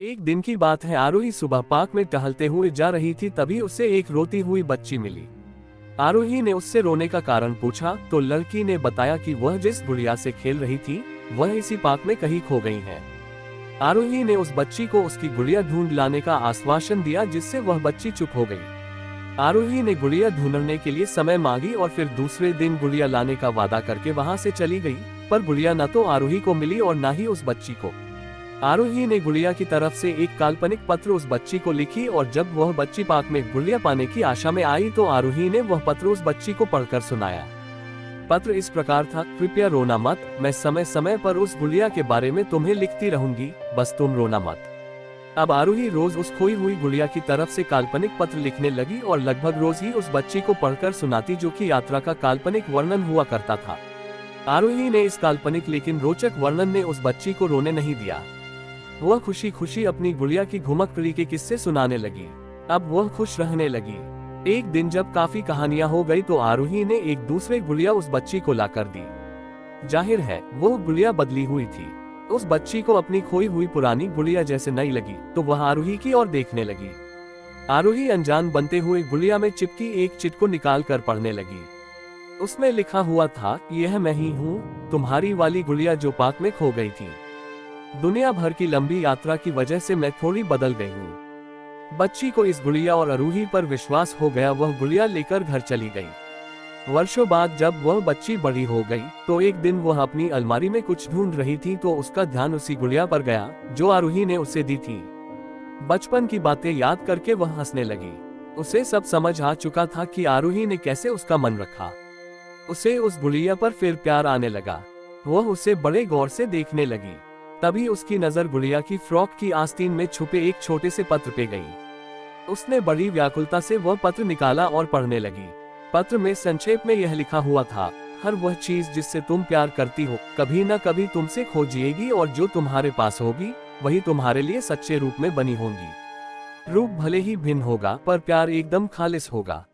एक दिन की बात है, आरोही सुबह पार्क में टहलते हुए जा रही थी, तभी उसे एक रोती हुई बच्ची मिली। आरोही ने उससे रोने का कारण पूछा तो लड़की ने बताया कि वह जिस गुड़िया से खेल रही थी वह इसी पार्क में कहीं खो गई है। आरोही ने उस बच्ची को उसकी गुड़िया ढूंढ लाने का आश्वासन दिया, जिससे वह बच्ची चुप हो गई। आरोही ने गुड़िया ढूंढने के लिए समय मांगी और फिर दूसरे दिन गुड़िया लाने का वादा करके वहां से चली गई। पर गुड़िया न तो आरोही को मिली और न ही उस बच्ची को। आरोही ने गुड़िया की तरफ से एक काल्पनिक पत्र उस बच्ची को लिखी और जब वह बच्ची पार्क में गुड़िया पाने की आशा में आई तो आरोही ने वह पत्र उस बच्ची को पढ़कर सुनाया। पत्र इस प्रकार था, कृपया रोना मत, मैं समय समय पर उस गुड़िया के बारे में तुम्हें लिखती रहूंगी, बस तुम रोना मत। अब आरोही रोज उस खोई हुई गुड़िया की तरफ से काल्पनिक पत्र लिखने लगी और लगभग रोज ही उस बच्ची को पढ़कर सुनाती, जो कि यात्रा का काल्पनिक वर्णन हुआ करता था। आरोही ने इस काल्पनिक लेकिन रोचक वर्णन ने उस बच्ची को रोने नहीं दिया। वह खुशी खुशी अपनी गुड़िया की घुमक्कड़ी के किस्से सुनाने लगी। अब वह खुश रहने लगी। एक दिन जब काफी कहानियां हो गई तो आरोही ने एक दूसरे गुड़िया उस बच्ची को लाकर दी। जाहिर है वो गुड़िया बदली हुई थी। उस बच्ची को अपनी खोई हुई पुरानी गुड़िया जैसे नहीं लगी तो वह आरोही की ओर देखने लगी। आरोही अनजान बनते हुए गुड़िया में चिपकी एक चिट को निकाल कर पढ़ने लगी। उसमें लिखा हुआ था, यह मैं ही हूँ, तुम्हारी वाली गुड़िया जो पार्क में खो गई थी। दुनिया भर की लंबी यात्रा की वजह से मैं थोड़ी बदल गई हूँ। बच्ची को इस गुड़िया और आरोही पर विश्वास हो गया। वह गुड़िया लेकर घर चली गई। वर्षों बाद जब वह बच्ची बड़ी हो गई तो एक दिन वह अपनी अलमारी में कुछ ढूंढ रही थी तो उसका ध्यान उसी गुड़िया पर गया जो आरोही ने उसे दी थी। बचपन की बातें याद करके वह हंसने लगी। उसे सब समझ आ चुका था कि आरोही ने कैसे उसका मन रखा। उसे उस गुड़िया पर फिर प्यार आने लगा। वह उसे बड़े गौर से देखने लगी। तभी उसकी नजर गुड़िया की फ्रॉक की आस्तीन में छुपे एक छोटे से पत्र पे गई। उसने बड़ी व्याकुलता से वह पत्र निकाला और पढ़ने लगी। पत्र में संक्षेप में यह लिखा हुआ था, हर वह चीज जिससे तुम प्यार करती हो कभी न कभी तुमसे खो जाएगी और जो तुम्हारे पास होगी वही तुम्हारे लिए सच्चे रूप में बनी होंगी। रूप भले ही भिन्न होगा पर प्यार एकदम खालिस होगा।